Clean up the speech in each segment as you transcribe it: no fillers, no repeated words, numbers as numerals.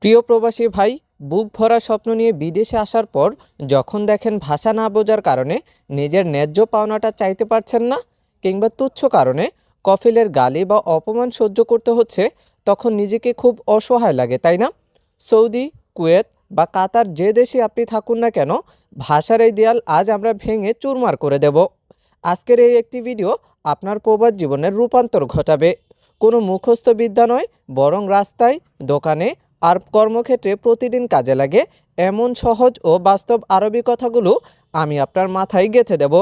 প্রিয় প্রবাসী ভাই, বুক ভরা স্বপ্ন নিয়ে বিদেশে আসার পর যখন দেখেন ভাষা না বোঝার কারণে নিজের ন্যায্য পাওনাটা চাইতে পারছেন না, কিংবা তুচ্ছ কারণে কফিলের গালি বা অপমান সহ্য করতে হচ্ছে, তখন নিজেকে খুব অসহায় লাগে, তাই না? সৌদি, কুয়েত বা কাতার যে দেশে আপনি থাকুন না কেন, ভাষার এই দেয়াল আজ আমরা ভেঙে চুরমার করে দেব। আজকের এই একটি ভিডিও আপনার প্রবাস জীবনের রূপান্তর ঘটাবে। কোনো মুখস্থ বিদ্যা নয়, বরং রাস্তায়, দোকানে আর কর্মক্ষেত্রে প্রতিদিন কাজে লাগে এমন সহজ ও বাস্তব আরবি কথাগুলো আমি আপনার মাথায় গেঁথে দেব।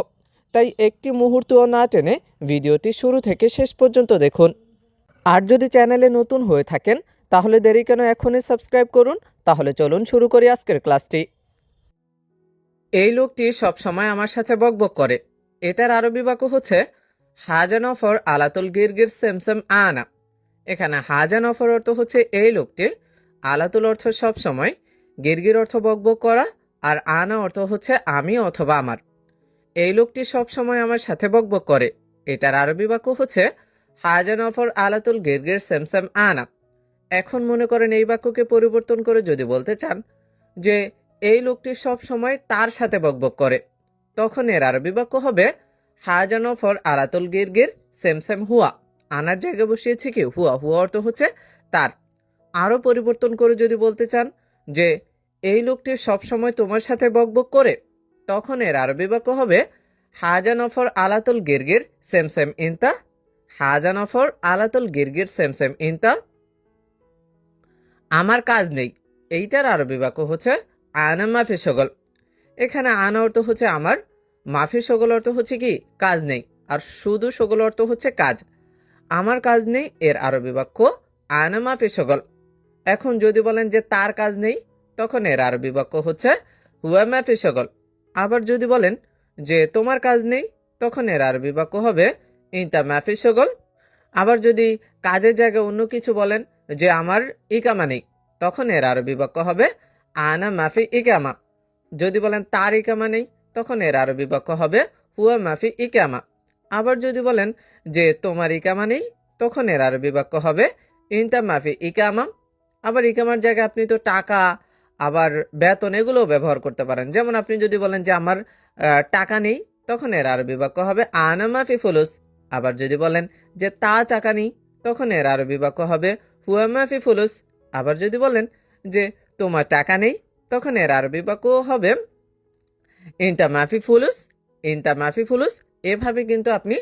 তাই একটি মুহূর্তও না টেনে ভিডিওটি শুরু থেকে শেষ পর্যন্ত দেখুন। আর যদি চ্যানেলে নতুন হয়ে থাকেন তাহলে দেরি কেন, এখনই সাবস্ক্রাইব করুন। তাহলে চলুন শুরু করি আজকের ক্লাসটি। এই লোকটি সবসময় আমার সাথে বকবক করে। এটার আরবি বাক্য হচ্ছে হাজানফর আলাতুল গিরগির সেমসেম আনা। এখানে হাজানফর অর্থ হচ্ছে এই লোকটি, আলাতুল অর্থ সবসময়, গিরগির অর্থ বকবক করা, আর আনা অর্থ হচ্ছে আমি অথবা আমার। এই লোকটি সবসময় আমার সাথে বকবক করে। এটার আরবি বাক্য হচ্ছে হাজানফর আলাতুল গিরগির সেমসেম আনা। এখন মনে করেন এই বাক্যকে পরিবর্তন করে যদি বলতে চান যে এই লোকটি সব সময় তার সাথে বকবক করে, তখন এর আরবি বাক্য হবে হাজানফর আলাতুল গিরগির সেমসেম হুয়া। আনার জায়গায় বসিয়েছি কি হুয়া, হুয়া অর্থ হচ্ছে তার। আরও পরিবর্তন করে যদি বলতে চান যে এই লোকটি সবসময় তোমার সাথে বকবক করে, তখন এর আরবি বাক্য হবে হাজানফর আলাতুল গিরগির সেমসেম ইনতা। হাজানফর আলাতুল গিরগির সেমসেম ইনতা। আমার কাজ নেই, এইটার আরবি বাক্য হচ্ছে আনা মাফি শগল। এখানে আনা অর্থ হচ্ছে আমার, মাফি শগল অর্থ হচ্ছে কি কাজ নেই, আর শুধু শগল অর্থ হচ্ছে কাজ। আমার কাজ নেই এর আরবি বাক্য আনা মাফি শগল। এখন যদি বলেন যে তার কাজ নেই, তখন এর আরবি বাক্য হচ্ছে হুয়া মাফি শগল। আবার যদি বলেন যে তোমার কাজ নেই, তখন এর আরবি বাক্য হবে ইনতা মাফি শগল। আবার যদি কাজের জায়গায় অন্য কিছু বলেন যে আমার ইকামা নেই, তখন এর আরবি বাক্য হবে আনা মাফি ইকামা। যদি বলেন তার ইকামা নেই, তখন এর আরবি বাক্য হবে হুয়া মাফি ইকামা। আবার যদি বলেন যে তোমার ইকামা নেই, তখন এর আরবি বাক্য হবে ইনতা মাফি ইকামা। আবার ইকামার জায়গায় আপনি তো টাকা, আবার বেতন এগুলোও ব্যবহার করতে পারেন। যেমন আপনি যদি বলেন যে আমার টাকা নেই, তখন এর আরবি বাক্য হবে আনা মাফি ফুলুস। আবার যদি বলেন যে তা টাকা নেই, তখন এর আরবি বাক্য হবে হুয়া মাফি ফুলুস। আবার যদি বলেন যে তোমার টাকা নেই, তখন এর আরবি বাক্য হবে ইনতা মাফি ফুলুস। ইনতা মাফি ফুলুস। এভাবে কিন্তু আপনি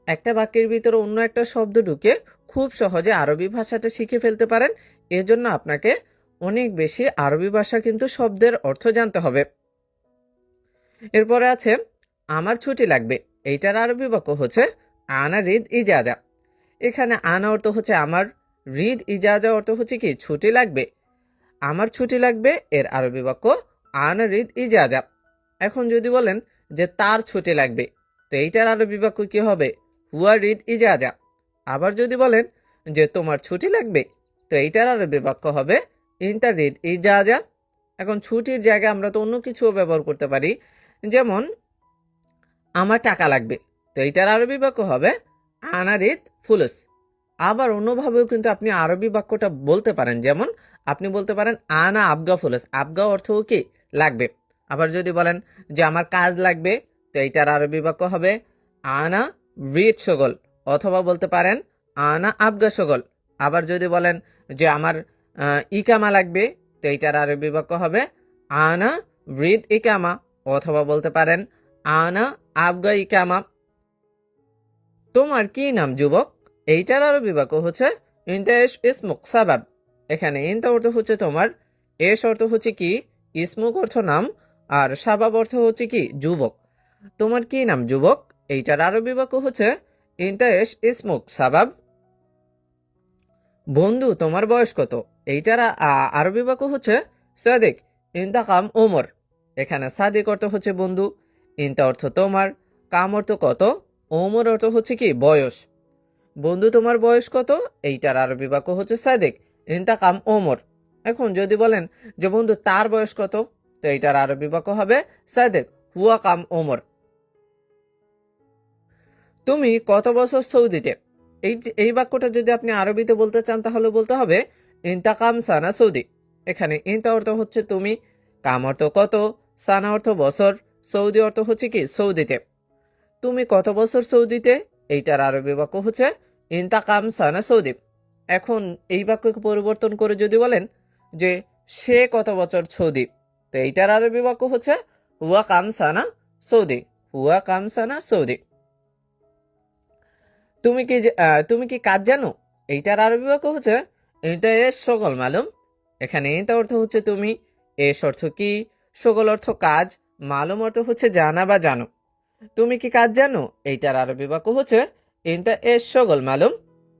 একটা বাক্যের ভিতরে অন্য একটা শব্দ ঢুকে খুব সহজে আরবি ভাষাটা শিখে ফেলতে পারেন। এজন্য আপনাকে অনেক বেশি আরবি ভাষা কিন্তু শব্দের অর্থ জানতে হবে। এরপরে আছে আমার ছুটি লাগবে। এইটার আরবি বাক্য হচ্ছে আনা রিদ ইজাজা। এখানে আনা অর্থ হচ্ছে আমার, রিদ ইজাজা অর্থ হচ্ছে কি ছুটি লাগবে। আমার ছুটি লাগবে এর আরবি বাক্য আনা রিদ ইজাজা। এখন যদি বলেন যে তার ছুটি লাগবে, তো এইটার আরবি বাক্য কি হবে হুয়া রিদ ইজাজা। আবার যদি বলেন যে তোমার ছুটি লাগবে, তো এইটার আরবি বাক্য হবে ইনতা রিদ ইজাজা। এখন ছুটির জায়গায় আমরা তো অন্য কিছুও ব্যবহার করতে পারি। যেমন আমার টাকা লাগবে, তো এইটার আরবি বাক্য হবে আনা রিদ ফুলুস। আবার অন্যভাবেও কিন্তু আপনি আরবি বাক্যটা বলতে পারেন। যেমন আপনি বলতে পারেন আনা আবগা ফুলুস। আবগা অর্থ কি লাগবে। আবার যদি বলেন যে আমার কাজ লাগবে, তো এইটার আরবি বাক্য হবে আনা রিদ শগল। অথবা বলতে পারেন আনা আবগা শগল। আবার যদি বলেন যে আমার ইকামা লাগবে, তো এইটার আরবি বাক্য হবে আনা রিদ ইকামা। অথবা বলতে পারেন আনা আবগা ইকামা। তোমার কি নাম যুবক? এইটার আরবি বাক্য হচ্ছে ইনতা এস ইসমুক সাবাব। এখানে ইনতা অর্থ হচ্ছে তোমার, এস অর্থ হচ্ছে কি, ইসমুক অর্থ নাম, আর সাবাব অর্থ হচ্ছে কি যুবক। তোমার কি নাম যুবক? এইটার আরবি বাক্য হচ্ছে ইনতা এস ইসমুক সাবাব। বন্ধু তোমার বয়স কত? এইটার আরবি বাক্য হচ্ছে সাদিক ইনতা কাম ওমর। এখানে সাদিক অর্থ হচ্ছে বন্ধু, ইনতা অর্থ তোমার, কাম অর্থ কত, ওমর অর্থ হচ্ছে কি বয়স। বন্ধু তোমার বয়স কত? এইটার আরবি বাক্য হচ্ছে সাদিক ইনতা কাম ওমর। এখন যদি বলেন যে বন্ধু তার বয়স কত, তো এইটার আরবি বাক্য হবে সাদিক হুয়া কাম ওমর। তুমি কত বছর সৌদিতে? এই এই বাক্যটা যদি আপনি আরবিতে বলতে চান তাহলে বলতে হবে ইন্তাকাম সানা সৌদি। এখানে ইনতা অর্থ হচ্ছে তুমি, কাম অর্থ কত, সানা অর্থ বছর, সৌদি অর্থ হচ্ছে কি সৌদিতে। তুমি কত বছর সৌদিতে, এইটার আরবি বাক্য হচ্ছে ইনতা কাম সানা সৌদি। এখন এই বাক্যকে পরিবর্তন করে যদি বলেন যে সে কত বছর সৌদি, তো এইটার আরবি বাক্য হচ্ছে হুয়া কাম সানা সৌদি, হুয়া কাম সানা সৌদি। তুমি কি কাজ জানো, এইটার আরবি বাক্য হচ্ছে এটা এস সকল মালুম। এখানে এটা অর্থ হচ্ছে তুমি, এস অর্থ কি, সকল অর্থ কাজ, মালুম অর্থ হচ্ছে জানা বা জানো। তুমি কি কাজ জানো, এইটার আরবি বাক্য হচ্ছে এটা এস সকল মালুম।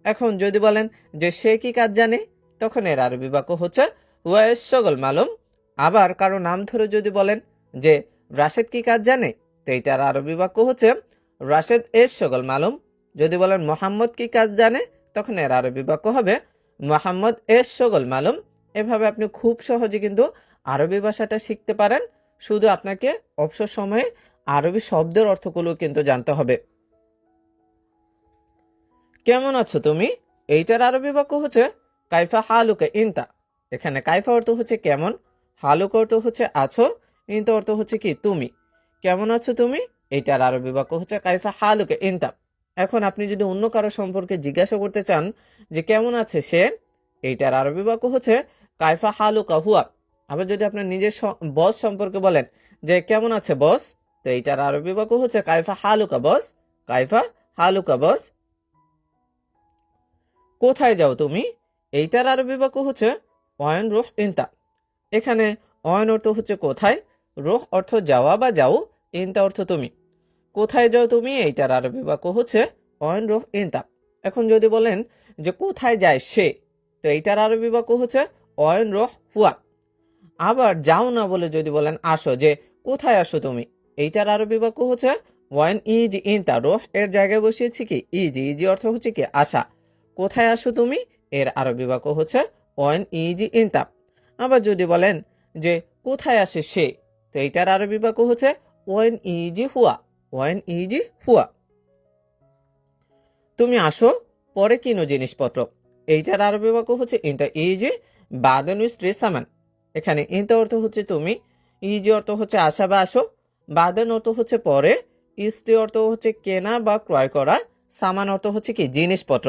এখন যদি বলেন যে সে কি কাজ জানে, তখন এর আরবি বাক্য হচ্ছে হুয়া এস সকল মালুম। আবার কারো নাম ধরে যদি বলেন যে রাশেদ কি কাজ জানে, তো এইটার আরবি বাক্য হচ্ছে রাশেদ এস সকল মালুম। যদি বলেন মোহাম্মদ কি কাজ জানে, তখন এর আরবি বাক্য হবে মোহাম্মদ এস সকল মালুম। এভাবে আপনি খুব সহজে কিন্তু আরবি ভাষাটা শিখতে পারেন। শুধু আপনাকে অবসর সময়ে আরবি শব্দের অর্থগুলো কিন্তু জানতে হবে। কেমন আছো তুমি, এইটার আরবি বাক্য হচ্ছে কাইফা হালুকা ইনতা। এখানে কাইফা অর্থ হচ্ছে কেমন, হালুকা অর্থ হচ্ছে আছো, ইনতা অর্থ হচ্ছে কি তুমি। কেমন আছো তুমি, এইটার আরবি বাক্য হচ্ছে কাইফা হালুকা ইনতা। এখন আপনি যদি অন্য কারো সম্পর্কে জিজ্ঞাসা করতে চান যে কেমন আছে সে, এইটার আরবি বাক্য হচ্ছে কাইফা হালুকা হুয়া। আবার যদি আপনার নিজের বস সম্পর্কে বলেন যে কেমন আছে বস, তো এইটার আরবি বাক্য হচ্ছে কাইফা হালুকা বস, কাইফা হালুকা বস। কোথায় যাও তুমি, এইটার আরবি বাক্য হচ্ছে অয়ন রুহ ইনতা। এখানে অয়ন অর্থ হচ্ছে কোথায়, রুহ অর্থ যাওয়া বা যাও, ইনতা অর্থ তুমি। কোথায় যাও তুমি, এইটার আরবি বাক্য হচ্ছে অয়ন রুহ ইনতা। এখন যদি বলেন যে কোথায় যায় সে, তো এইটার আরবি বাক্য হচ্ছে অয়ন রুহ হুয়া। আবার যাও না বলে যদি বলেন আসো, যে কোথায় আসো তুমি, এইটার আরবি বাক্য হচ্ছে ওয়ান ইজ ইনতা। রোহ এর জায়গায় বসিয়েছি কি ইজি, ইজি অর্থ হচ্ছে কি আসা। কোথায় আসো তুমি, এর আরবি বাক্য হচ্ছে ওয়ান ইজি ইনতা। আবার যদি বলেন যে কোথায় আসে সে, তো এইটার আরবি বাক্য হচ্ছে ওয়ান ইজি হুয়া, ওয়ান ইজি হুয়া। তুমি আসো, পরে কিনো জিনিসপত্র, এইটার আরবি বাক্য হচ্ছে ইনতা ইজি বাদেন স্ত্রী সামান। এখানে ইনতা অর্থ হচ্ছে তুমি, ইজি অর্থ হচ্ছে আসা বা আসো, বাদেন অর্থ হচ্ছে পরে, স্ত্রী অর্থ হচ্ছে কেনা বা ক্রয় করা, সামান অর্থ হচ্ছে কি জিনিসপত্র।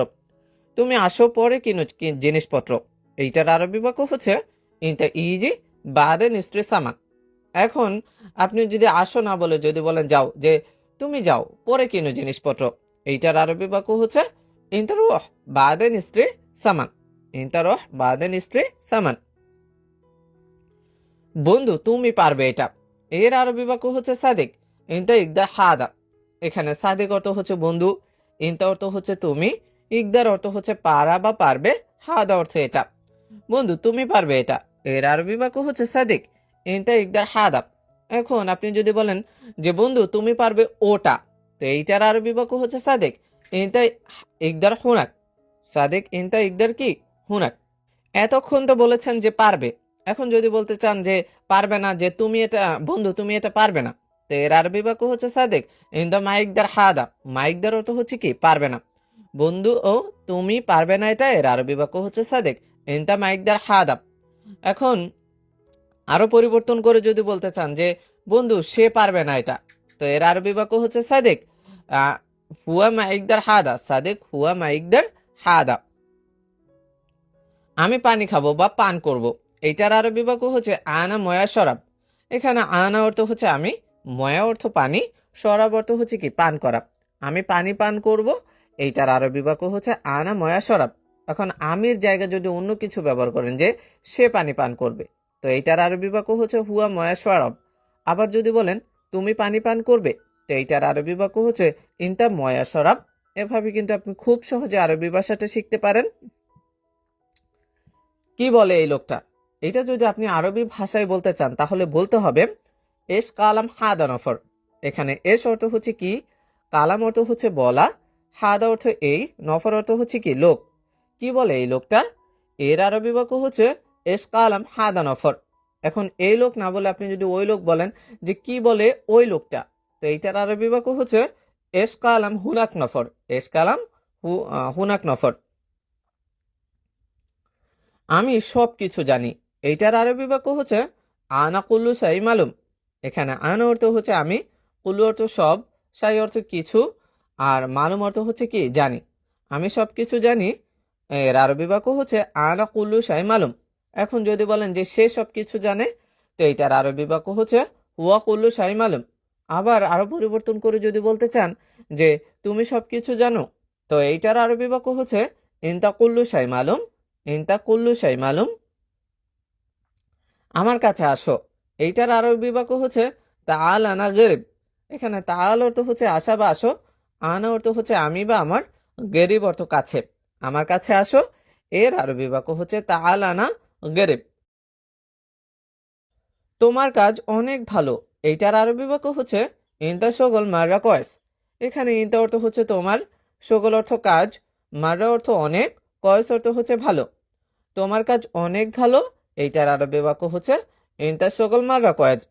তুমি আসো, পরে কিনো জিনিসপত্র, এইটার আরবি বাক্য হচ্ছে ইনতা ইজি বাদেন স্ত্রী সামান। এখন আপনি যদি আসো না বলে যদি বলেন যাও, যে তুমি যাও পরে কিনো জিনিসপত্র, এইটার আরবি বাক্য হচ্ছে ইনতা রুহ বাদেন স্ত্রী সামান, ইনতা রুহ বাদেন স্ত্রী সামান। বন্ধু তুমি পারবে এটা, এর আরবি বাক্য হচ্ছে সাদিক, ইনতা ইকদার হাদা। এখানে সাদিক অর্থ হচ্ছে বন্ধু, ইনতা অর্থ হচ্ছে তুমি, ইকদার অর্থ হচ্ছে পারা বা পারবে, হাদা অর্থ এটা। বন্ধু তুমি পারবে এটা, এর আরবি বাক্য হচ্ছে সাদিক, ইনতা ইকদার হাদা। এখন আপনি যদি বলেন যে বন্ধু তুমি পারবে ওটা, তো এইটার আরবি বাক্য হচ্ছে সাদিক, ইনতা ইকদার হুনাক, সাদিক ইনতা ইকদার কি হুনাক। এতক্ষণ তো বলেছেন যে পারবে, এখন যদি বলতে চান যে পারবে না, যে তুমি এটা বন্ধু তুমি এটা পারবে না, তো এর আরবি বাক্য হচ্ছে সাদেক ইনদা মাইকদার হাদা। মাইকদার অর্থ হচ্ছে কি পারবে না, বন্ধু ও তুমি পারবে না এটা, এর আরবি বাক্য হচ্ছে সাদেক ইনদা মাইকদার হাদা। এখন আরো পরিবর্তন করে যদি বলতে চান যে বন্ধু সে পারবে না এটা, তো এর আরবি বাক্য হচ্ছে সাদেক হুয়া মাইকদার হাদা, সাদেক হুয়া মাইকদার হাদা। আমি পানি খাবো বা পান করব, এইটার আরবি বাক্য হচ্ছে আনা ময়া শরাব। এখানে আনা অর্থ হচ্ছে আমি, ময়া অর্থ পানি, শরাব অর্থ হচ্ছে কি পান করা। আমি পানি পান করব, এইটার আরবি বাক্য হচ্ছে আনা ময়া শরাব। এখন আমির জায়গায় যদি অন্য কিছু ব্যবহার করেন যে সে পানি পান করবে, তো এইটার আরবি বাক্য হচ্ছে হুয়া ময়া শরাব। আবার যদি বলেন তুমি পানি পান করবে, তো এইটার আরবি বাক্য হচ্ছে ইনতা ময়া শরাব। এভাবে কিন্তু আপনি খুব সহজে আরবি ভাষাটা শিখতে পারেন। কি বলে এই লোকটা, এটা যদি আপনি আরবি ভাষায় বলতে চান তাহলে বলতে হবে এস কালাম হাদা নফর। এখানে এস অর্থ হচ্ছে কি, কালাম অর্থ হচ্ছে বলা, হাদা অর্থ এই, নফর অর্থ হচ্ছে কি লোক। কি বলে এই লোকটা, এর আরবি বাক্য হচ্ছে এস কালাম হাদা নফর। এখন এই লোক না বলে আপনি যদি ওই লোক বলেন যে কি বলে ওই লোকটা, তো এইটার আরবি বাক্য হচ্ছে এস কালাম হুনাক নফর, এস কালাম হুনাক নফর। আমি সব কিছু জানি, এইটার আরবি বাক্য হচ্ছে আনা কুল্লু শাই মালুম। এখানে আনা অর্থ হচ্ছে আমি, কুল্লু অর্থ সব, শাই অর্থ কিছু, আর মালুম অর্থ হচ্ছে কি জানি, আমি সব কিছু জানি। এর আরবি বাক্য হচ্ছে আনা কুল্লু শাই মালুম। এখন যদি বলেন যে সে সব কিছু জানে, তো এইটার আরবি বাক্য হচ্ছে হুয়া কুল্লু শাই মালুম। আবার আরো পরিবর্তন করে যদি বলতে চান যে তুমি সব কিছু জানো, তো এইটার আরবি বাক্য হচ্ছে ইনতা কুল্লু শাই মালুম। ইনতা কুল্লু শাই মালুম। আমার কাছে আসো, এইটার আরবি বাক্য হচ্ছে তাআল আনা গরিব। এখানে তাআল অর্থ হচ্ছে আসা বা আসো, আনা অর্থ হচ্ছে আমি বা আমার, গরিব অর্থ কাছে, আমার কাছে আসো। এর আরবি বাক্য হচ্ছে তাআল আনা গরিব। তোমার কাজ অনেক ভালো, এইটার আরবি বাক্য হচ্ছে ইনতা শগল মাররা কয়েস। এখানে ইনতা অর্থ হচ্ছে তোমার, শগল অর্থ কাজ, মাররা অর্থ অনেক, কয়েস অর্থ হচ্ছে ভালো। তোমার কাজ অনেক ভালো, এইটার আরবি বাক্য হচ্ছে ইনতা শগল মাররা কয়েস।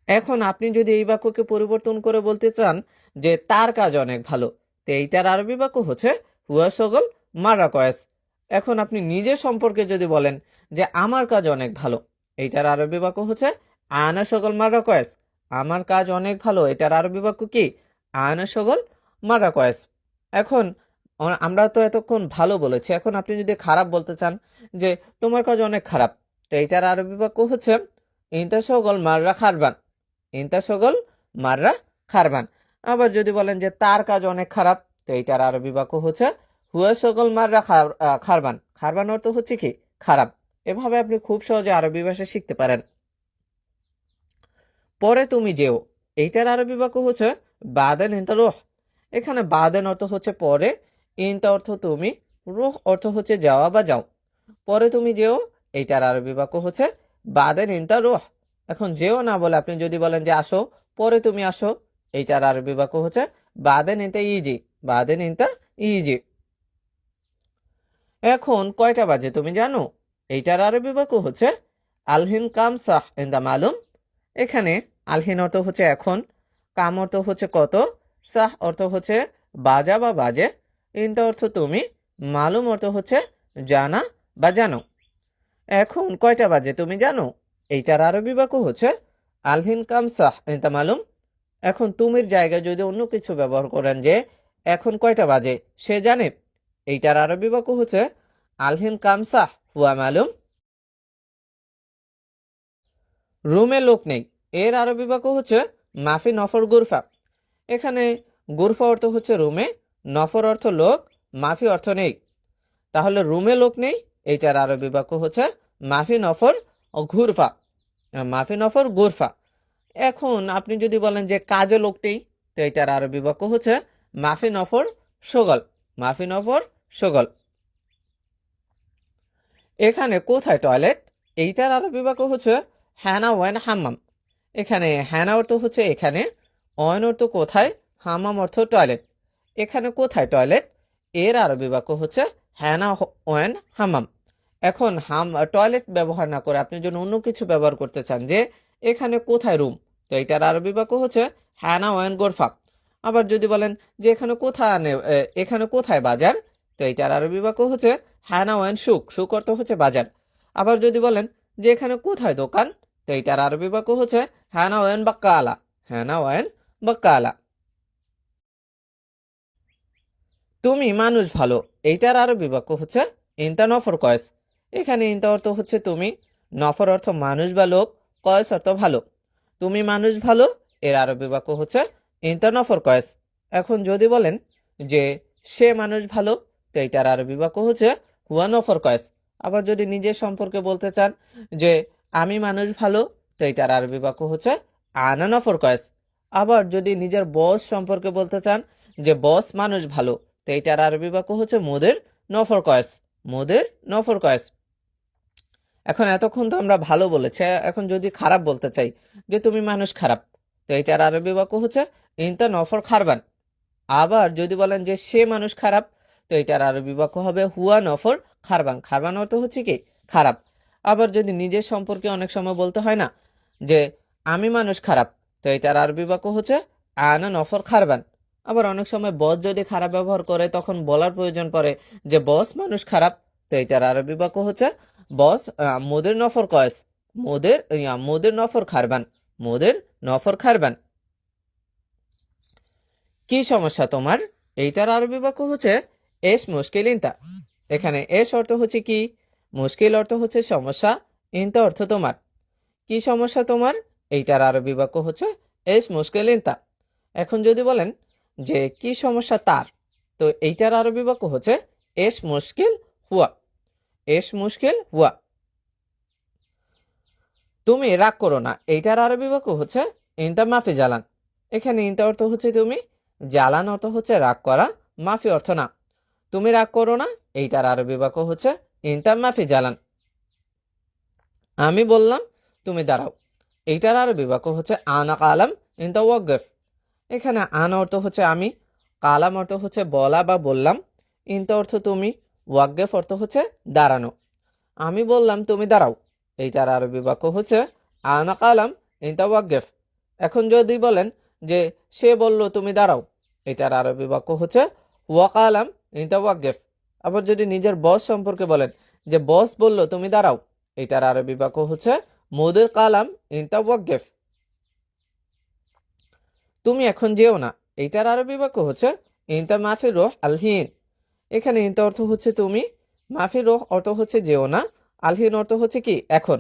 এখন আপনি যদি এই বাক্যকে পরিবর্তন করে বলতে চান যে তার কাজ অনেক ভালো, তো এইটার আরবি বাক্য হচ্ছে হুয়া শগল মাররা কয়েস। এখন আপনি নিজে সম্পর্কে যদি বলেন যে আমার কাজ অনেক ভালো, এইটার আরবি বাক্য হচ্ছে আনা শগল মাররা কয়েস। আমার কাজ অনেক ভালো, এটার আরবি বাক্য কি আনা শগল মাররা কয়েস। এখন আমরা তো এতক্ষণ ভালো বলেছি, এখন আপনি যদি খারাপ বলতে চান যে তোমার কাজ অনেক খারাপ, তো এইটার আরবি বাক্য হচ্ছে ইনতা শগল মাররা খারবান। ইনতা শগল মাররা খারবান। আবার যদি বলেন যে তার কাজ অনেক খারাপ, তো এইটার আরবি বাক্য হচ্ছে হুয়া শগল মাররা খারবান। খারবান অর্থ হচ্ছে কি খারাপ। এভাবে আপনি খুব সহজে আরবি ভাষা শিখতে পারেন। পরে তুমি যেও, এইটার আরবি বাক্য হচ্ছে বাদেন ইনতা রুহ। এখানে বাদেন অর্থ হচ্ছে পরে, ইনতা অর্থ তুমি, রুহ অর্থ হচ্ছে যাওয়া বা যাও। পরে তুমি যেও, এইটার আরবি বাক্য হচ্ছে বাদেন ইনতা রুহ। এখন যেও না বলে আপনি যদি বলেন যে আসো, পরে তুমি আসো, এইটার আরবি বাক্য হচ্ছে বাদেন ইনতা ইজি। বাদেন ইনতা ইজি। এখন কয়টা বাজে তুমি জানো, এইটার আরবি বাক্য হচ্ছে আলহিন কাম সাহ ইনদা মালুম। এখানে আলহিন অর্থ হচ্ছে এখন, কাম অর্থ হচ্ছে কত, সাহ অর্থ হচ্ছে বাজা বা বাজে, ইনতা অর্থ তুমি, মালুম অর্থ হচ্ছে জানা বা জানো। এখন কয়টা বাজে তুমি জানো, এইটার আরবি বাক্য হচ্ছে আলহিন কাম সাহ ইনতা মালুম। এখন তুমির জায়গায় যদি অন্য কিছু ব্যবহার করেন যে এখন কয়টা বাজে সে জানে, এইটার আরবি বাক্য হচ্ছে আলহিন কাম সাহ হুয়া মালুম। রুমে লোক নেই, এর আরবি বাক্য হচ্ছে মাফি নফর গুরফা। এখানে গুরফা অর্থ হচ্ছে রুমে, নফর অর্থ লোক, মাফি অর্থ নেই। তাহলে রুমে লোক নেই, এইটার আরবি বাক্য হচ্ছে মাফি নফর ঘুরফা। মাফি নফর গুরফা। এখন আপনি যদি বলেন যে কাজে লোক নেই, তো এইটার আরবি বাক্য হচ্ছে মাফি নফর শগল। মাফি নফর শগল। এখানে কোথায় টয়লেট, এইটার আরবি বাক্য হচ্ছে হ্যানা ওয়ান হাম্মাম। এখানে হ্যানা অর্থ হচ্ছে এখানে, ওয়ান অর্থ কোথায়, হাম্মাম অর্থ টয়লেট। এখানে কোথায় টয়লেট, এর আরবি বাক্য হচ্ছে হ্যানা ওয়ান হাম্মাম। এখন টয়লেট ব্যবহার না করে আপনি যদি অন্য কিছু ব্যবহার করতে চান যে এখানে কোথায় রুম, তো এটার আরবি বাক্য হচ্ছে হ্যানা ওয়ান গোরফা। আবার যদি বলেন যে এখানে কোথায় বাজার, তো এটার আরবি বাক্য হচ্ছে হ্যানা ওয়ান সুক। সুক অর্থ হচ্ছে বাজার। আবার যদি বলেন যে এখানে কোথায় দোকান, তো এটার আরবি বাক্য হচ্ছে হ্যানা ওয়ান বাক্কালা। হ্যানা ওয়ান বাক্কালা। তুমি মানুষ ভালো, এইটার আরবি বাক্য হচ্ছে ইনতা নফর কয়েস। এখানে ইনতা অর্থ হচ্ছে তুমি, নফর অর্থ মানুষ বা লোক, কয়েস অর্থ ভালো। তুমি মানুষ ভালো, এর আরবি বাক্য হচ্ছে ইনতা নফর কয়েস। এখন যদি বলেন যে সে মানুষ ভালো, তো এইটার আরবি বাক্য হচ্ছে হুয়া নফর কয়েস। আবার যদি নিজের সম্পর্কে বলতে চান যে আমি মানুষ ভালো, তো এইটার আরবি বাক্য হচ্ছে আনা নফর কয়েস। আবার যদি নিজের বস সম্পর্কে বলতে চান যে বস মানুষ ভালো, তো এইটার আরবি বাক্য হচ্ছে মোদের নফর কয়েস। মোদের নফর কয়েস। এখন এতক্ষণ তো আমরা ভালো বলেছি, এখন যদি খারাপ বলতে চাই যে তুমি মানুষ খারাপ, তো এইটার আরবি বাক্য হচ্ছে ইনতা নফর খারবান। আবার যদি বলেন যে সে মানুষ খারাপ, তো এটার আরবি বাক্য হবে হুয়া নফর খারবান। খারবান অর্থ হচ্ছে কি খারাপ। আবার যদি নিজের সম্পর্কে অনেক সময় বলতে হয় না যে আমি মানুষ খারাপ, তো এটার আরবি বাক্য হচ্ছে আনা নফর খারবান। আবার অনেক সময় বস যদি খারাপ ব্যবহার করে তখন বলার প্রয়োজন পড়ে যে বস মানুষ খারাপ, তো এটার আরবি বাক্য হচ্ছে বস মোদের নফর কয়েস, মোদের নফর খারবান, মোদের নফর খারবান। কি সমস্যা তোমার? এইটার আরবি বাক্য হচ্ছে এস মুশকিল ইনতা। এখানে এস অর্থ হচ্ছে কি, মুশকিল অর্থ হচ্ছে সমস্যা, ইনতা অর্থ তোমার। কি সমস্যা তোমার? এইটার আরবি বাক্য হচ্ছে এস মুশকিল ইনতা। এখন যদি বলেন যে কি সমস্যা তার, তো এইটার আরবি বাক্য হচ্ছে এস মুশকিল হুয়া, এস মুশকিল হুয়া। তুমি রাগ করো না, এইটার আরবি বাক্য হচ্ছে ইনতা মাফি জালান। এখানে ইনতা অর্থ হচ্ছে তুমি, জালান অর্থ হচ্ছে রাগ করা, মাফি অর্থ না। তুমি রাগ করো না, এইটার আরবি বাক্য হচ্ছে ইনতা মাফি জালান। আমি বললাম তুমি দাঁড়াও, এইটার আরবি বাক্য হচ্ছে আনা কালাম ইনতা ওয়াকফ। এখানে আন অর্থ হচ্ছে আমি, কালাম অর্থ হচ্ছে বলা বা বললাম, ইনতা অর্থ তুমি, ওয়াকফ অর্থ হচ্ছে দাঁড়ানো। আমি বললাম তুমি দাঁড়াও, এইটার আরবি বাক্য হচ্ছে আনা কালাম ইনতা ওয়াকফ। এখন যদি বলেন যে সে বলল তুমি দাঁড়াও, এটার আরবি বাক্য হচ্ছে ওয়া কালাম ইনতা ওয়াকফ। আবার যদি নিজের বস সম্পর্কে বলেন যে বস বলল তুমি দাঁড়াও, এটার আরবি বাক্য হচ্ছে মোদের কালাম ইনতা ওয়াকফ। তুমি এখন যেও না, এইটার আরবি বাক্য হচ্ছে ইনতা মাফি রোহ আলহিন। এখানে ইনতা অর্থ হচ্ছে তুমি, মাফি রোহ অর্থ হচ্ছে যেও না, আলহিন অর্থ হচ্ছে কি এখন।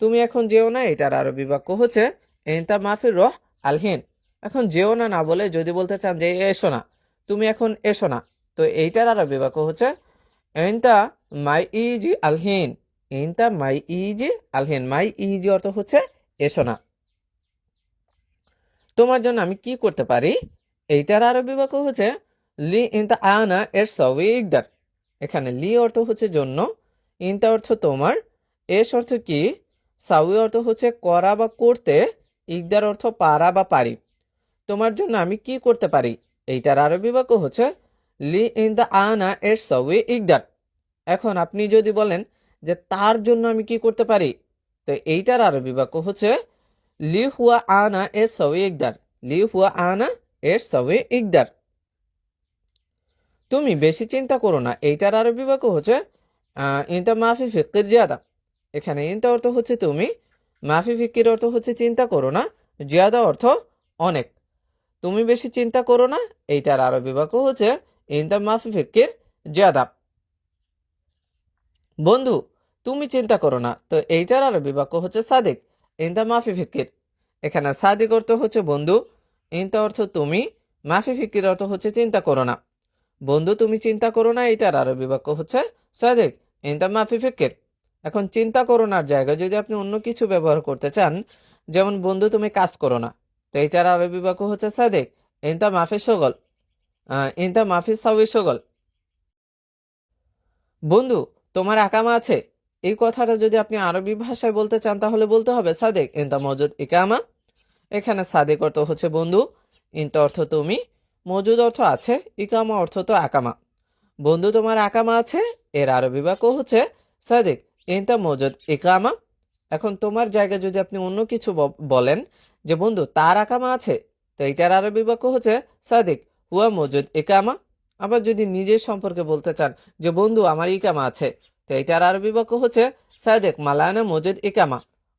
তুমি এখন যেও না, এটার আরবি বাক্য হচ্ছে ইনতা মাফি রোহ আলহিন। এখন যেও না না বলে যদি বলতে চান যে এসো না, তুমি এখন এসো না, তো এইটার আরবি বাক্য হচ্ছে ইনতা মাই ইজি আলহিন, ইনতা মাই ইজি আলহিন। মাই ইজি অর্থ হচ্ছে এসো না। তোমার জন্য আমি কি করতে পারি? এইটার আরবি বাক্য হচ্ছে লি ইনতা আনা এর সবই ইকদার। এখানে লি অর্থ হচ্ছে জন্য, ইনতা অর্থ তোমার, এস অর্থ কি, সাউই অর্থ হচ্ছে করা বা করতে, ইকদার অর্থ পারা বা পারি। তোমার জন্য আমি কি করতে পারি? এইটার আরবি বাক্য হচ্ছে লি ইনতা আনা এর সবই ইকদার। এখন আপনি যদি বলেন যে তার জন্য আমি কি করতে পারি, তো এইটার আরবি বাক্য হচ্ছে লি হুয়া আনা এর সবই ইকদার, লি হুয়া আনা এর সবই ইকদার। তুমি বেশি চিন্তা করো না, এইটার আরবি বাক্য হচ্ছে ইনতা মাফি ফিকির জিয়াদা। এখানে ইনতা অর্থ হচ্ছে তুমি, মাফি ফিকির অর্থ হচ্ছে চিন্তা করো না, জিয়াদা অর্থ অনেক। তুমি বেশি চিন্তা করো না, এইটার আরবি বাক্য হচ্ছে ইনতা মাফি ফিকির জিয়াদা। বন্ধু তুমি চিন্তা করো না, তো এইটার আরবি বাক্য হচ্ছে সাদিক, ইনতা মাফি ফিকির। এখানে সাদিক অর্থ হচ্ছে বন্ধু, ইনতা অর্থ তুমি, মাফি ফিকির অর্থ হচ্ছে চিন্তা করো না। বন্ধু তুমি চিন্তা করো না, এটার আরবি বাক্য হচ্ছে সাদিক ইনতা মাফি ফিকির। এখন চিন্তা করো নার জায়গায় যদি আপনি অন্য কিছু ব্যবহার করতে চান, যেমন বন্ধু তুমি কাজ করো না, তো এইটার আরবি বাক্য হচ্ছে সাদিক ইনতা মাফি শগল, ইনতা মাফি সাউই শগল। বন্ধু তোমার আকামা আছে, এই কথাটা যদি আপনি আরবি ভাষায় বলতে চান তাহলে বলতে হবে সাদেক ইনতা মজুদ ইকামা। এখানে সাদেক অর্থ হচ্ছে বন্ধু, ইনতা অর্থ তুমি, মজুদ অর্থ আছে, ইকামা অর্থ তো আকামা। বন্ধু তোমার আকামা আছে, এর আরবি বাক্য হচ্ছে সাদেক ইনতা মজুদ ইকামা। এখন তোমার জায়গায় যদি আপনি অন্য কিছু বলেন যে বন্ধু তার আকামা আছে, তো এইটার আরবি বাক্য হচ্ছে সাদেক হুয়া মজুদ ইকামা। আবার যদি নিজের সম্পর্কে বলতে চান যে বন্ধু আমার ইকামা আছে, তো এইটার আরবি বাক্য হচ্ছে সাদেক মালানা মজুদ ইকামা।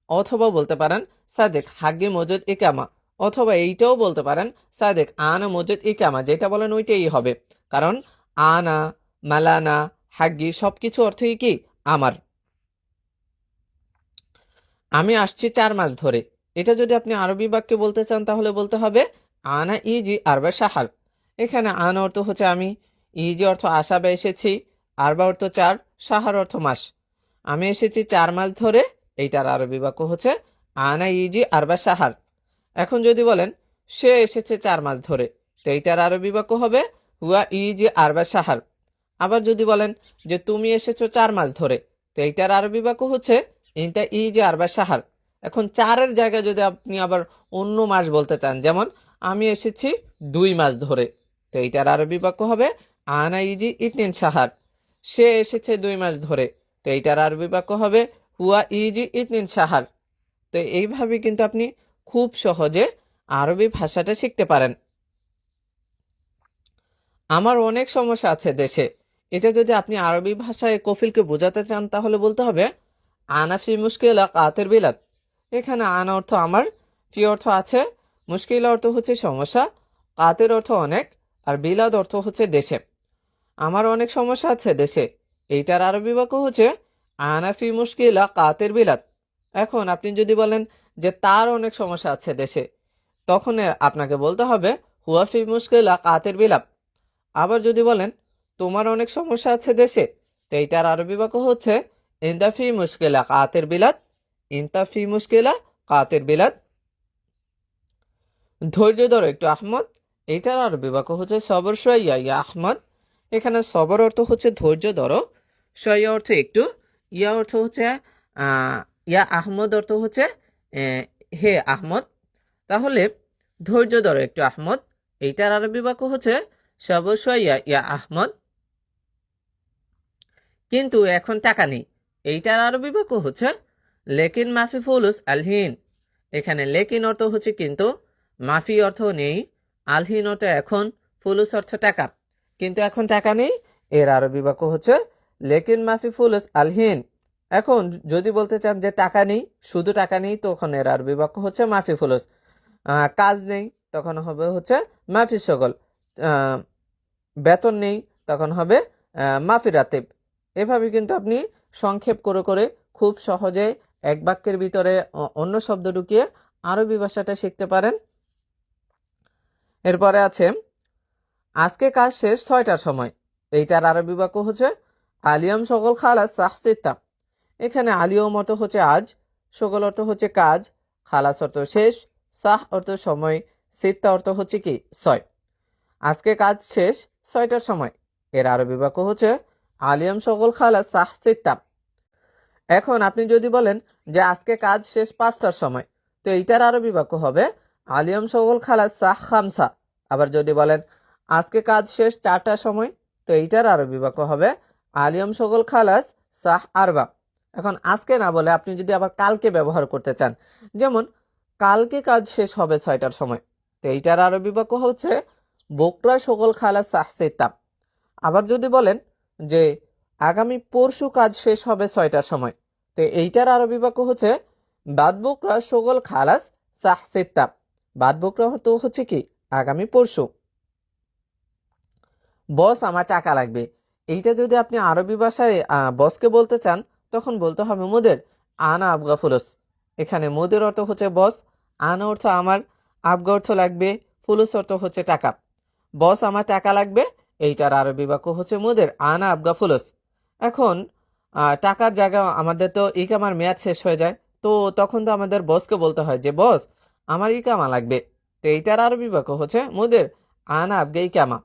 অথবা বলতে পারেন সাদেক হাগ্গি মজুদ ইকামা। অথবা এইটাও বলতে পারেন সাদেক আনা মজুদ ইকামা, যেটা বলেন ওইটাই হবে। কারণ আনা, মালানা, হাগ্গি সবকিছু অর্থই কি আমার। আমি আসছি 4 মাস ধরে, এটা যদি আপনি আরবি বাক্যে বলতে চান তাহলে বলতে হবে আনা ইজি আরবা সাহার। এখানে আনা অর্থ হচ্ছে আমি, ইজি অর্থ আসা বা এসেছি, আরবা অর্থ 4, সাহার অর্থ মাস। আমি এসেছি 4 মাস ধরে, এইটার আরবি বাক্য হচ্ছে আনা ইজি আরবা সাহার। এখন যদি বলেন সে এসেছে 4 মাস ধরে, তো এইটার আরবি বাক্য হবে হুয়া ইজি আরবা সাহার। আবার যদি বলেন যে তুমি এসেছো 4 মাস ধরে, তো এইটার আরবি বাক্য হচ্ছে ইনতা ইজি আরবা সাহার। এখন 4-এর জায়গায় যদি আপনি আবার অন্য মাস বলতে চান, যেমন আমি এসেছি 2 মাস ধরে, তো এইটার আরবি বাক্য হবে আনা ইজি ইতিন সাহার। সে এসেছে 2 মাস ধরে, তো এইটার আরবি বাক্য হবে হুয়া ইজি ইতিন সাহার। তো এইভাবে কিন্তু আপনি খুব সহজে আরবি ভাষাটা শিখতে পারেন। আমার অনেক সমস্যা আছে দেশে, এটা যদি আপনি আরবি ভাষায় কফিলকে বোঝাতে চান তাহলে বলতে হবে আনা ফি মুশকিলা কাতের বিলাদ। এখানে আনা অর্থ আমার, ফি অর্থ আছে, মুশকিল অর্থ হচ্ছে সমস্যা, কাতের অর্থ অনেক, আর বিলাদ অর্থ হচ্ছে দেশে। আমার অনেক সমস্যা আছে দেশে, এইটার আরবি বাক্য হচ্ছে আনা ফি মুশকিলা কাতের বিলাদ। এখন আপনি যদি বলেন যে তার অনেক সমস্যা আছে দেশে, তখন আপনাকে বলতে হবে হুয়া ফি মুশকিলা কাতের বিলাদ। আবার যদি বলেন তোমার অনেক সমস্যা আছে দেশে, তো এইটার আরবি বাক্য হচ্ছে ইনতা ফি মুশকিলা কাতের বিলাদ। ইনতা ফি মুশকিলা কাতের বিলাদ। ধৈর্য ধরো একটু আহমদ, এইটার আরবি বাক্য হচ্ছে সবর শুয়াইয়া ইয়া আহমদ। এখানে সবর অর্থ হচ্ছে ধৈর্য ধরো, শুয়াইয়া অর্থ একটু, ইয়া অর্থ হচ্ছে ইয়া আহমদ অর্থ হচ্ছে হে আহমদ। তাহলে ধৈর্য ধরো একটু আহমদ, এইটার আরবি বাক্য হচ্ছে সবর শুয়াইয়া ইয়া আহমদ। কিন্তু এখন টাকা নেই, এইটার আরবি বাক্য হচ্ছে লেকিন মাফি ফুলুস আলহিন। এখানে লেকিন অর্থ হচ্ছে কিন্তু, মাফি অর্থ নেই, আলহিন অর্থ এখন, ফুলুস অর্থ টাকা। কিন্তু এখন টাকা নেই, এর আরবি বাক্য হচ্ছে লেকিন মাফি ফুলুস আলহিন। এখন যদি বলতে চান যে টাকা নেই, শুধু টাকা নেই, তখন এর আরবি বাক্য হচ্ছে মাফি ফুলুস। কাজ নেই, তখন হবে হচ্ছে মাফি শগল। বেতন নেই, তখন হবে মাফি রাতিব। এভাবে কিন্তু আপনি সংক্ষেপ করে করে খুব সহজে এক বাক্যের ভিতরে অন্য শব্দ ঢুকিয়ে আরবি ভাষাটা শিখতে পারেন। এরপরে আছে আজকে কাজ শেষ 6টার সময়। এইটার আরবি বাক্য হচ্ছে আলিয়াম সকল খালাস সাহসিতা। এখানে আলিয়ম অর্থ হচ্ছে আজ, সকল অর্থ হচ্ছে কাজ, খালাস অর্থ শেষ, সাহ অর্থ সময়, সিত্তা অর্থ হচ্ছে কি 6। আজকে কাজ শেষ 6টার সময়, এর আরবি বাক্য হচ্ছে আলিয়াম সকল খালাস সাহসিতা। এখন আপনি যদি বলেন যে আজকে কাজ শেষ 5টার সময়, তো এইটার আরবি বাক্য হবে আলিয়াম সকল খালাস সাহ খামসা। আবার যদি বলেন আজকে কাজ শেষ 4টার সময়, তো এইটার আরবি বাক্য হবে আলিয়াম সকল খালাস সাহ আরবা। এখন আজকে না বলে আপনি যদি আবার কালকে ব্যবহার করতে চান, যেমন কালকে কাজ শেষ হবে 6টার সময়, তো এইটার আরবি বাক্য হচ্ছে বোকরা সকল খালাস সাহ সেতাম। আবার যদি বলেন যে আগামী পরশু কাজ শেষ হবে 6টার সময়, তো এইটার আরবি বাক্য হচ্ছে বাদ বোকরা সকল খালাস সাহ সেতাম। বাদ বোকরা তো হচ্ছে কি আগামী পরশু। বস আমার টাকা লাগবে, এইটা যদি আপনি আরবি ভাষায় বসকে বলতে চান, তখন বলতে হবে মুদের আনা আবগা ফুলুস। এখানে মুদের অর্থ হচ্ছে বস, আনা অর্থ আমার, আবগা অর্থ লাগবে, ফুলুস অর্থ হচ্ছে টাকা। বস আমার টাকা লাগবে, এইটার আরবি বাক্য হচ্ছে মুদের আনা আবগা ফুলুস। এখন টাকার জায়গা আমাদের তো ইকামার মেয়াদ শেষ হয়ে যায়, তো তখন তো আমাদের বসকে বলতে হয় যে বস আমার ইকামা লাগবে, তো এইটার আরবি বাক্য হচ্ছে মুদের আনা আবগা ইকামা।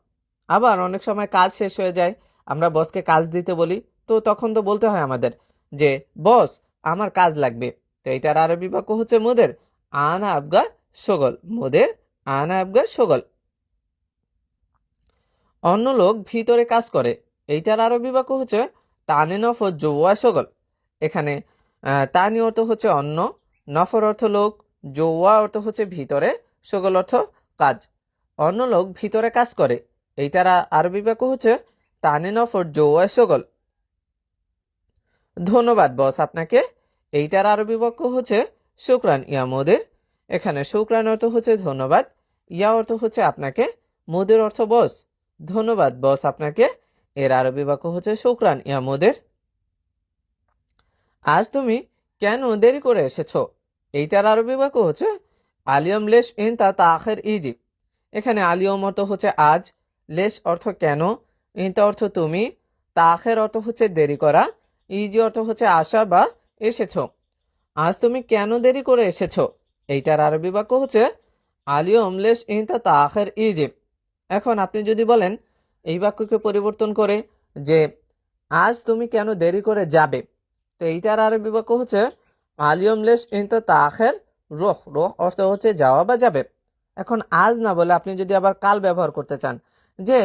আবার অনেক সময় কাজ শেষ হয়ে যায়, আমরা বসকে কাজ দিতে বলি, তো তখন তো বলতে হয় আমাদের যে বস আমার কাজ লাগবে, তো এটার আরবি বাক্য হচ্ছে মোদের আনা আবগা শগল। মোদের আনা আবগা শগল। অন্য লোক ভিতরে কাজ করে, এইটার আরবি বাক্য হচ্ছে তানি নফর জৌয়া শগল। এখানে তানি অর্থ হচ্ছে অন্য, নফর অর্থ লোক, জৌয়া অর্থ হচ্ছে ভিতরে, শগল অর্থ কাজ। অন্য লোক ভিতরে কাজ করে, এইটার আরবি বাক্য হচ্ছে তানি নফর জৌয়া শগল। ধন্যবাদ বস আপনাকে, এইটার আরবি বাক্য হচ্ছে শুকরান ইয়া মোদের। এখানে শুকরান অর্থ হচ্ছে ধন্যবাদ, ইয়া অর্থ হচ্ছে আপনাকে, মোদের অর্থ বস। ধন্যবাদ বস আপনাকে, এর আরবি বাক্য হচ্ছে শুকরান ইয়া মোদের। আজ তুমি কেন দেরি করে এসেছো, এইটার আরবি বাক্য হচ্ছে আলিয়ম লেশ ইন তা তাখের ইজি। এখানে আলিয়ম অর্থ হচ্ছে আজ, লেশ অর্থ কেন, ইনতা অর্থ তুমি, তাখের অর্থ হচ্ছে দেরি করা, ইজি অর্থ হচ্ছে আসা বা এসেছো। আজ তুমি কেন দেরি করে এসেছো, এইটার আরবি বাক্য হচ্ছে আলিয়ম লেশ ইনতা তাখের ইজি। এখন আপনি যদি বলেন এই বাক্যকে পরিবর্তন করে যে আজ তুমি কেন দেরি করে যাবে, তো এইটার আরবি বাক্য হচ্ছে আলিয়ম লেশ ইনতা তাখের রোহ। রোহ অর্থ হচ্ছে যাওয়া বা যাবে। এখন আজ না বলে আপনি যদি আবার কাল ব্যবহার করতে চান যে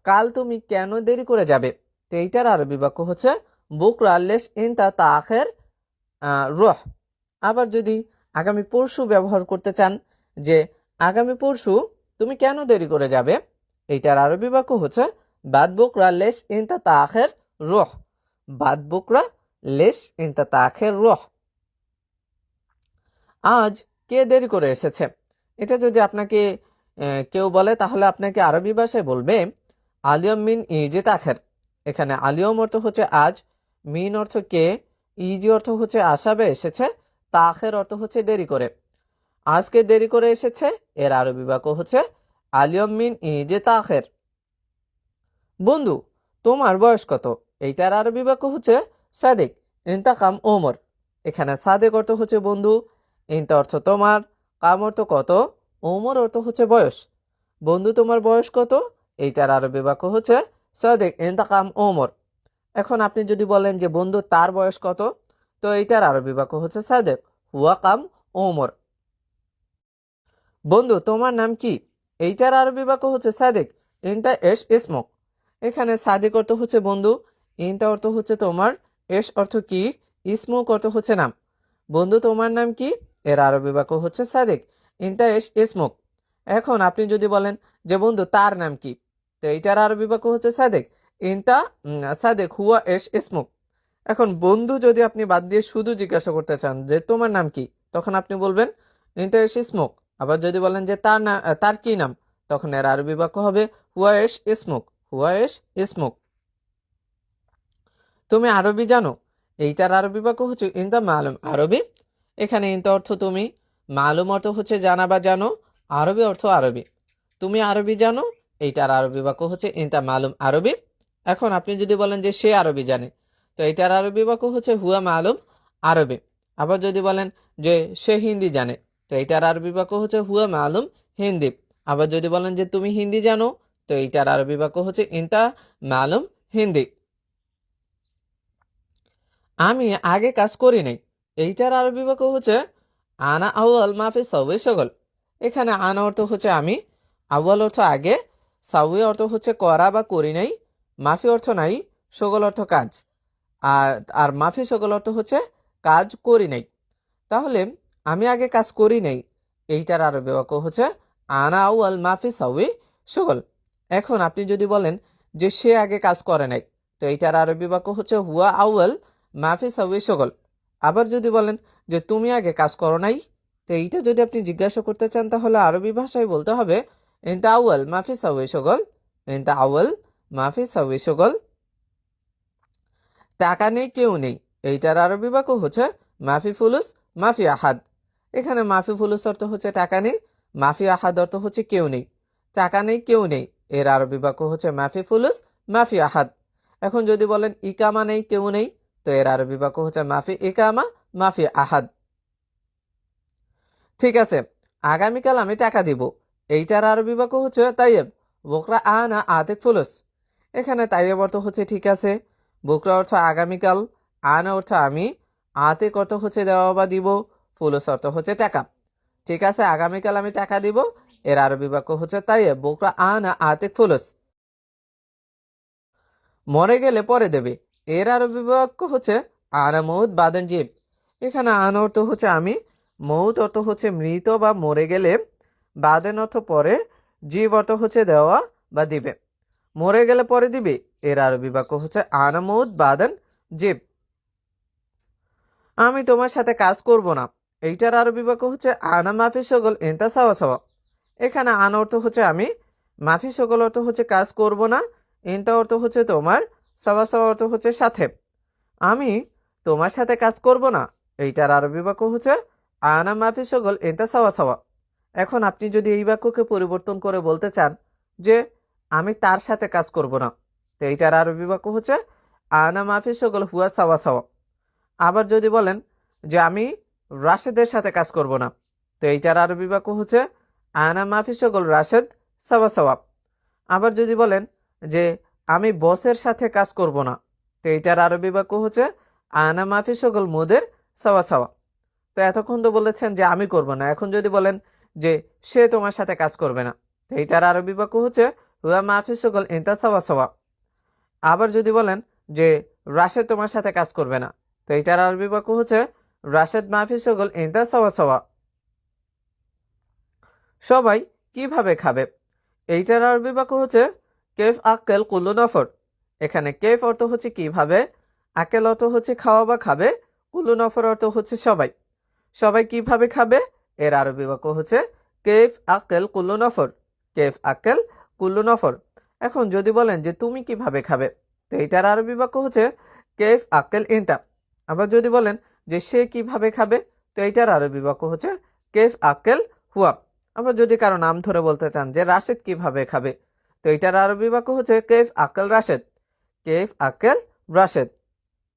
কাল তুমি কেন দেরি করে যাবে, তো এইটার আরবি বাক্য হচ্ছে বুকরা লেশ ইনতা তাখের রোহ। আবার যদি আগামী পরশু ব্যবহার করতে চান যে আগামী পরশু তুমি কেন দেরি করে যাবে, এইটার আরবি বাক্য হচ্ছে বাদ বুকরা লেশ ইনতা তাখের রোহ। বাদ বুকরা লিস ইনতা তাখের রুহ। আজ কে দেরি করে এসেছে? এটা যদি আপনাকে কেউ বলে তাহলে আপনাকে আরবি ভাষায় বলবে আলিয়ম মিন ইজি তাখের। এখানে আলিয়ম অর্থ হচ্ছে আজ, মিন অর্থ কে, ইজি অর্থ হচ্ছে আসাবে এসেছে, তাখের অর্থ হচ্ছে দেরি করে। আজকে দেরি করে এসেছে, এর আরবি বাক্য হচ্ছে আলিয়ম মিন ইজি তাখের। বন্ধু, তোমার বয়স কত? এইটার আরবি বাক্য হচ্ছে সাদেক ইনতা কাম ওমর। এখানে সাদেক অর্থ হচ্ছে বন্ধু, ইনতা অর্থ তোমার, কাম অর্থ কত, ওমর অর্থ হচ্ছে বয়স। বন্ধু, তোমার বয়স কত? এইটার আরবি বাক্য হচ্ছে সাদেক ইনতা কাম ওমর। এখন আপনি যদি বলেন যে বন্ধু তার বয়স কত, তো এইটার আরবি বাক্য হচ্ছে সাদেক হুয়া কাম ওমর। বন্ধু, তোমার নাম কি? এইটার আরবি বাক্য হচ্ছে সাদেক ইনতা এস ইসমক। এখানে সাদিক অর্থ হচ্ছে বন্ধু, ইনতা অর্থ হচ্ছে তোমার, এস অর্থ কি, ইসমুক অর্থ হচ্ছে নাম। বন্ধু, তোমার নাম কি? এর আরবি বাক্য হচ্ছে সাদিক ইনতা এস ইসমুক। এখন আপনি যদি বলেন যে বন্ধু তার নাম কি, তো এইটার আরবি বাক্য হচ্ছে সাদিক ইনতা সাদিক হুয়া এস ইসমুক। এখন বন্ধু যদি আপনি বাদ দিয়ে শুধু জিজ্ঞাসা করতে চান যে তোমার নাম কি, তখন আপনি বলবেন ইনতা এস ইসমুক। আবার যদি বলেন যে তার না তার কি নাম, তখন এর আরবি বাক্য হবে হুয়া এস ইসমুক, হুয়া এস ইসমুক। তুমি আরবি জানো? এইটার আরবি বাক্য হচ্ছে ইনতা মালুম আরবি। এখানে ইনতা অর্থ তুমি, মালুম অর্থ হচ্ছে জানা বা জানো, আরবি অর্থ আরবি। তুমি আরবি জানো? এইটার আরবি বাক্য হচ্ছে ইনতা মালুম আরবি। এখন আপনি যদি বলেন যে সে আরবি জানে, তো এইটার আরবি বাক্য হচ্ছে হুয়া মালুম আরবি। আবার যদি বলেন যে সে হিন্দি জানে, তো এইটার আরবি বাক্য হচ্ছে হুয়া মালুম হিন্দি। আবার যদি বলেন যে তুমি হিন্দি জানো, তো এইটার আরবি বাক্য হচ্ছে ইনতা মালুম হিন্দি। আমি আগে কাজ করি নাই, এইটার আরবি বাক্য হচ্ছে আনা আউয়াল মাফি সাউই শগল। এখানে আনা অর্থ হচ্ছে আমি, আউয়াল অর্থ আগে, সাউই অর্থ হচ্ছে করা বা করি নাই, মাফি অর্থ নাই, শগল অর্থ কাজ। আর আর মাফি শগল অর্থ হচ্ছে কাজ করি নাই। তাহলে আমি আগে কাজ করি নাই, এইটার আরবি বাক্য হচ্ছে আনা আউয়াল মাফি সাউই শগল। এখন আপনি যদি বলেন যে সে আগে কাজ করে নাই, তো এইটার আরবি বাক্য হচ্ছে হুয়া আউয়াল মাফি সাউই শগল। আবার যদি বলেন যে তুমি আগে কাজ করো নাই, তো এইটা যদি আপনি জিজ্ঞাসা করতে চান তাহলে আরবি ভাষায় বলতে হবে ইনতা আউয়াল মাফি সাউই শগল, ইনতা আউয়াল মাফি সাউই শগল। টাকা নেই কেউ নেই, এইটার আরবি বাক্য হচ্ছে মাফি ফুলুস মাফি আহাদ। এখানে মাফি ফুলুস অর্থ হচ্ছে টাকা নেই, মাফি আহাদ অর্থ হচ্ছে কেউ নেই। টাকা নেই কেউ নেই, এর আরবি বাক্য হচ্ছে মাফি ফুলুস মাফি আহাদ। এখন যদি বলেন ইকামা নেই কেউ নেই, তো এর আরবি বাক্য হচ্ছে মাফি ইকামা মাফি আহাদ। ঠিক আছে, আগামীকাল আমি টাকা দিব, এইটার আরবি বাক্য হচ্ছে তাইয়েব বোকরা আনা আতেক ফুলুস। এখানে তাইয়েব অর্থ হচ্ছে ঠিক আছে, বুকরা অর্থ আগামীকাল, আনা অর্থ আমি, আতেক অর্থ হচ্ছে দেওয়া বা দিব, ফুলুস অর্থ হচ্ছে টাকা। ঠিক আছে, আগামীকাল আমি টাকা দিব, এর আরবি বাক্য হচ্ছে তাইয়েব বুকরা আনা আতেক ফুলুস। মরে গেলে পরে দেবে, এর আরবি বাক্য হচ্ছে আনা মৌত বাদেন জীব। এখানে আন অর্থ হচ্ছে আমি, মৌত অর্থ হচ্ছে মৃত বা মরে গেলে, বাদেন অর্থ পরে, জীব অর্থ হচ্ছে দেওয়া বা দিবে। মরে গেলে পরে দিবে, এর আরবি বাক্য হচ্ছে আনা মৌত বাদেন জীব। আমি তোমার সাথে কাজ করব না, এইটার আরবি বাক্য হচ্ছে আনা মাফি শগল এন্তা সাওয়া সাওয়া। এখানে আন অর্থ হচ্ছে আমি, মাফি শগল অর্থ হচ্ছে কাজ করব না, এন্তা অর্থ হচ্ছে তোমার, সাওয়া সাওয়া অর্থ হচ্ছে সাথে। আমি তোমার সাথে কাজ করব না, এইটার আরবি বাক্য হচ্ছে আনা মাফি শগল এন্তা সাওয়া সাওয়া। এখন আপনি যদি এই বাক্যকে পরিবর্তন করে বলতে চান যে আমি তার সাথে কাজ করব না, তো এইটার আরবি বাক্য হচ্ছে আনা মাফি শগল হুয়া সাওয়া সাওয়া। আবার যদি বলেন যে আমি রাশেদের সাথে কাজ করব না, তো এইটার আরবি বাক্য হচ্ছে আনা মাফি শগল রাশেদ সাওয়া সাওয়া। আবার যদি বলেন যে আমি বসের সাথে কাজ করব না, তো এইটার আরবি বাক্য হচ্ছে আনা মাফি শগল মুদের সাওয়া সাওয়া। তো এতক্ষণ তো বলেছেন যে আমি করব না, এখন যদি বলেন যে সে তোমার সাথে কাজ করবে না, তো এইটার আরবি বাক্য হচ্ছে হুয়া মাফি শগল ইনতা সাওয়া সাওয়া। আবার যদি বলেন যে রাশেদ তোমার সাথে কাজ করবে না, তো এইটার আরবি বাক্য হচ্ছে রাশেদ মাফি শগল ইনতা সাওয়া সাওয়া। সবাই কিভাবে খাবে, এইটার আরবি বাক্য হচ্ছে কেফ আক্কেল কুল্লু নফর। এখানে কেফ অর্থ হচ্ছে কিভাবে, আকেল অর্থ হচ্ছে খাওয়া বা খাবে, কুল্লু নফর অর্থ হচ্ছে সবাই। সবাই কিভাবে খাবে? এর আরবি বাক্য হচ্ছে কেফ আকেল কুল্লু নফর। কেফ আকেল কুল্লু নফর। এখন যদি বলেন যে তুমি কিভাবে খাবে, তো এটার আরবি বাক্য হচ্ছে কেফ আকেল ইনতা। আবার যদি বলেন যে সে কিভাবে খাবে, তো এইটার আরবি বাক্য হচ্ছে কেফ আকেল হুয়া। আবার যদি কারো নাম ধরে বলতে চান যে রাশেদ কিভাবে খাবে, তো এটার আরবি বাক্য হচ্ছে কেফ আকেল রাশেদ। কেফ আকেল রাশেদ।